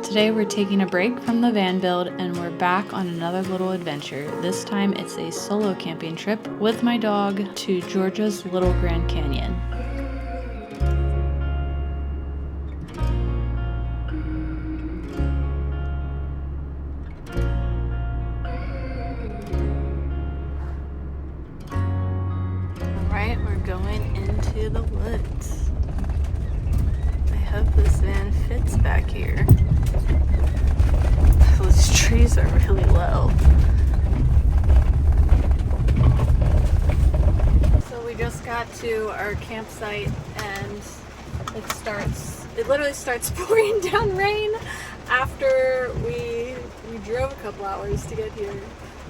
Today we're taking a break from the van build and we're back on another little adventure. This time it's a solo camping trip with my dog to Georgia's Little Grand Canyon. Alright, we're going into the woods. I hope this van fits back here. Those trees are really low. So we just got to our campsite and it literally starts pouring down rain after we drove a couple hours to get here.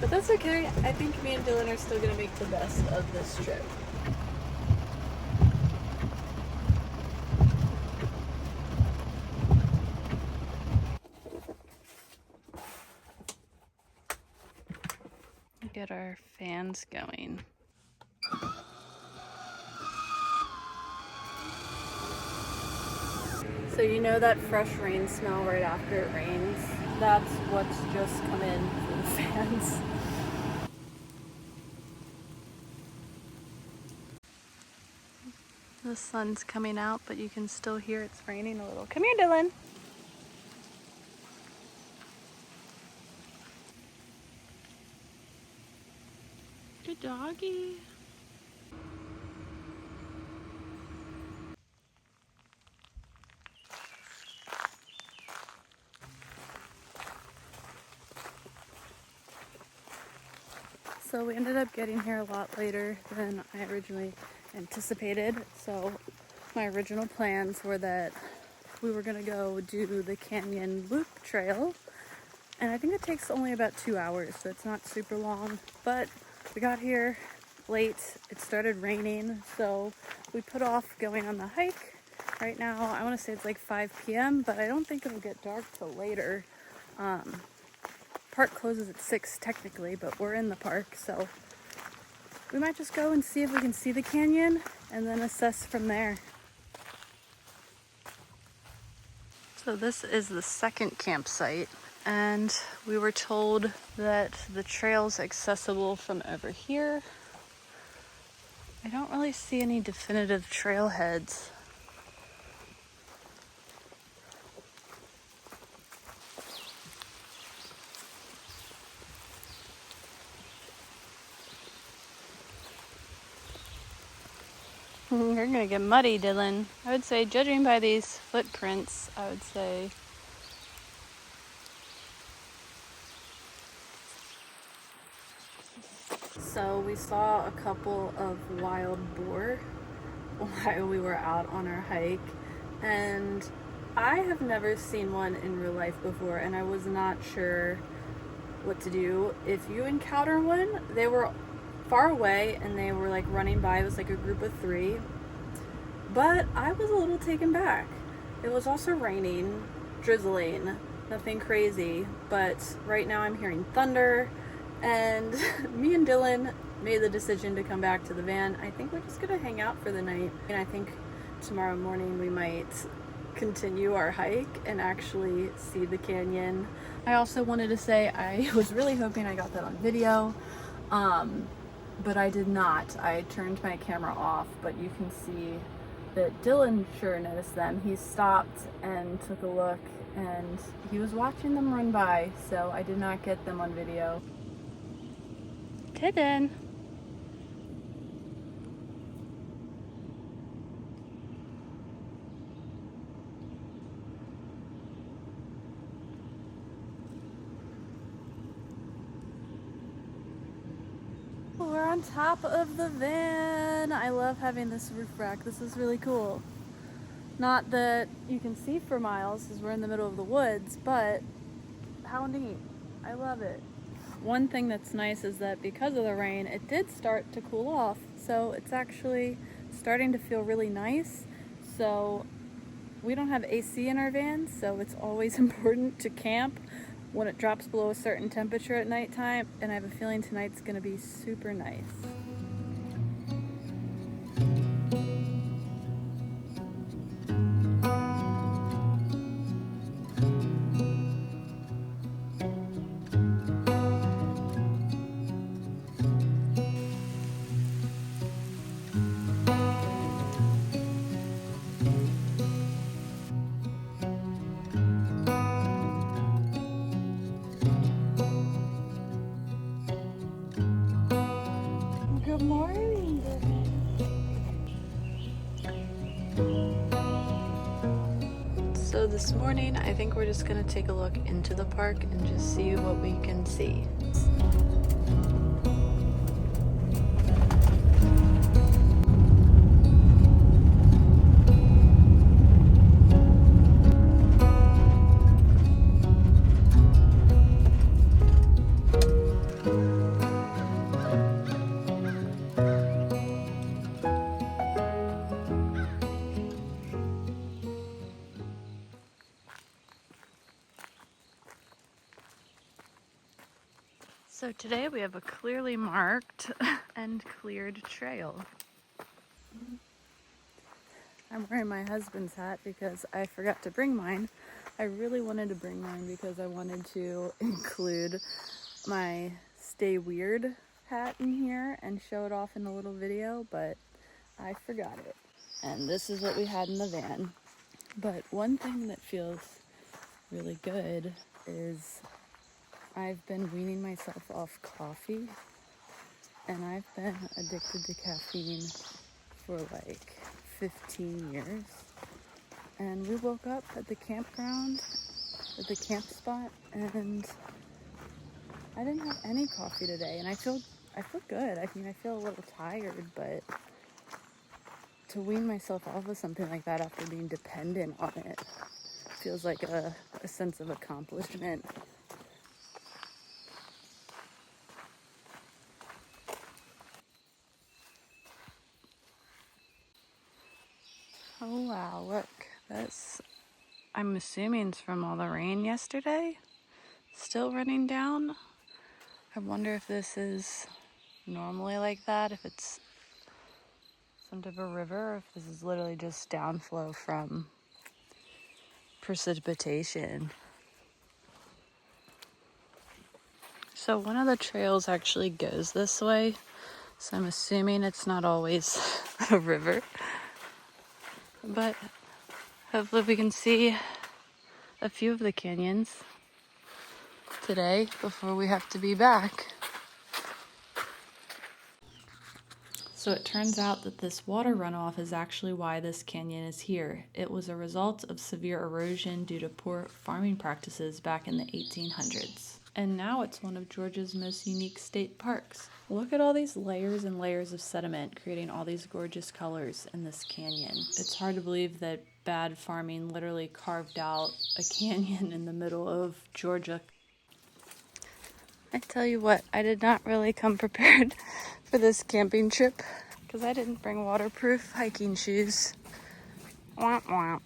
But that's okay. I think me and Dylan are still gonna make the best of this trip. Get our fans going. So you know that fresh rain smell right after it rains? That's what's just come in for the fans. The sun's coming out, but you can still hear it's raining a little. Come here, Dylan. Good doggy. So we ended up getting here a lot later than I originally anticipated. So my original plans were that we were gonna go do the Canyon Loop Trail. And I think it takes only about 2 hours, so it's not super long. But we got here late, it started raining, so we put off going on the hike. Right now, I wanna say it's like 5 p.m., but I don't think it'll get dark till later. Park closes at 6 technically, but we're in the park, so we might just go and see if we can see the canyon and then assess from there. So this is the second campsite, and we were told that the trail's accessible from over here. I don't really see any definitive trailheads. You're gonna get muddy, Dylan. I would say, judging by these footprints, I would say. So we saw a couple of wild boar while we were out on our hike, and I have never seen one in real life before, and I was not sure what to do. If you encounter one, they were far away and they were like running by. It was like a group of 3, but I was a little taken back. It was also raining, drizzling, nothing crazy, but right now I'm hearing thunder, and me and Dylan made the decision to come back to the van. I think we're just gonna hang out for the night, and I think tomorrow morning we might continue our hike and actually see the canyon. I also wanted to say I was really hoping I got that on video, but I did not. I turned my camera off, but you can see that Dylan sure noticed them. He stopped and took a look, and he was watching them run by, so I did not get them on video. Dylan. We're on top of the van. I love having this roof rack. This is really cool. Not that you can see for miles because we're in the middle of the woods, but how neat. I love it. One thing that's nice is that because of the rain, it did start to cool off. So it's actually starting to feel really nice. So we don't have AC in our van, so it's always important to camp when it drops below a certain temperature at nighttime, and I have a feeling tonight's gonna be super nice. This morning, I think we're just gonna take a look into the park and just see what we can see. So today we have a clearly marked and cleared trail. I'm wearing my husband's hat because I forgot to bring mine. I really wanted to bring mine because I wanted to include my Stay Weird hat in here and show it off in a little video, but I forgot it. And this is what we had in the van. But one thing that feels really good is I've been weaning myself off coffee, and I've been addicted to caffeine for like 15 years. And we woke up at the campground, at the camp spot, and I didn't have any coffee today, and I feel good. I mean, I feel a little tired, but to wean myself off of something like that after being dependent on it feels like a sense of accomplishment. Oh wow, look, I'm assuming it's from all the rain yesterday. Still running down. I wonder if this is normally like that, if it's some type of river, or if this is literally just downflow from precipitation. So one of the trails actually goes this way, so I'm assuming it's not always a river. But hopefully we can see a few of the canyons today before we have to be back. So it turns out that this water runoff is actually why this canyon is here. It was a result of severe erosion due to poor farming practices back in the 1800s. And now it's one of Georgia's most unique state parks. Look at all these layers and layers of sediment creating all these gorgeous colors in this canyon. It's hard to believe that bad farming literally carved out a canyon in the middle of Georgia. I tell you what, I did not really come prepared for this camping trip because I didn't bring waterproof hiking shoes. Womp womp.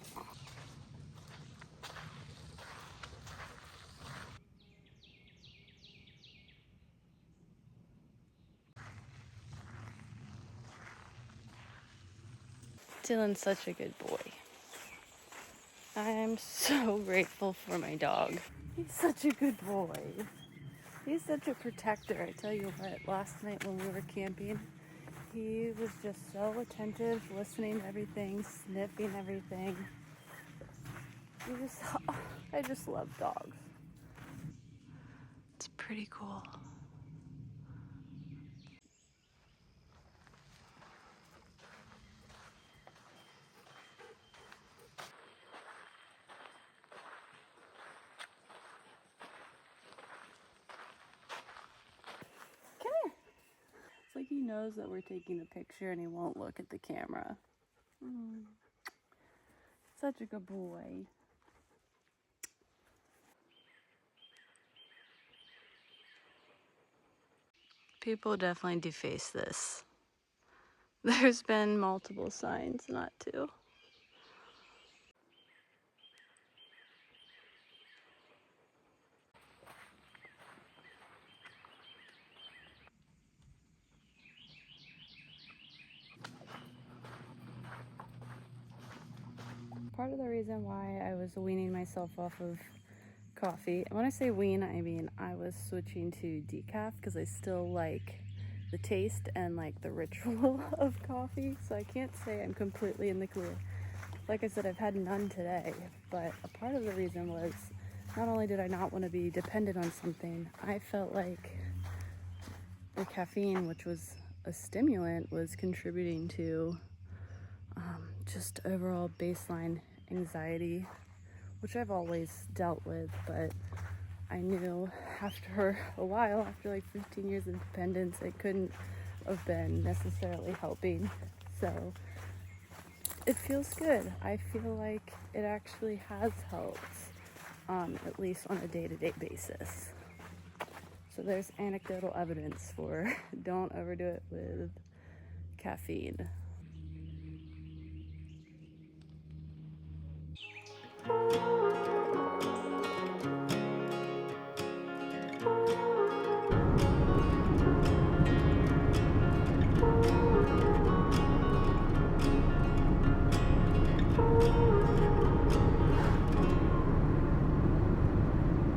Dylan's such a good boy. I am so grateful for my dog. He's such a good boy. He's such a protector. I tell you what, last night when we were camping, he was just so attentive, listening to everything, sniffing everything. I just love dogs. It's pretty cool. Come here. It's like he knows that we're taking a picture and he won't look at the camera. Such a good boy. People definitely deface this. There's been multiple signs not to. Part of the reason why I was weaning myself off of coffee, and when I say wean, I mean I was switching to decaf because I still like the taste and like the ritual of coffee, so I can't say I'm completely in the clear. Like I said, I've had none today, but a part of the reason was not only did I not want to be dependent on something, I felt like the caffeine, which was a stimulant, was contributing to just overall baseline anxiety, which I've always dealt with, but I knew after a while, after like 15 years of independence, it couldn't have been necessarily helping. So it feels good. I feel like it actually has helped, at least on a day-to-day basis. So there's anecdotal evidence for don't overdo it with caffeine.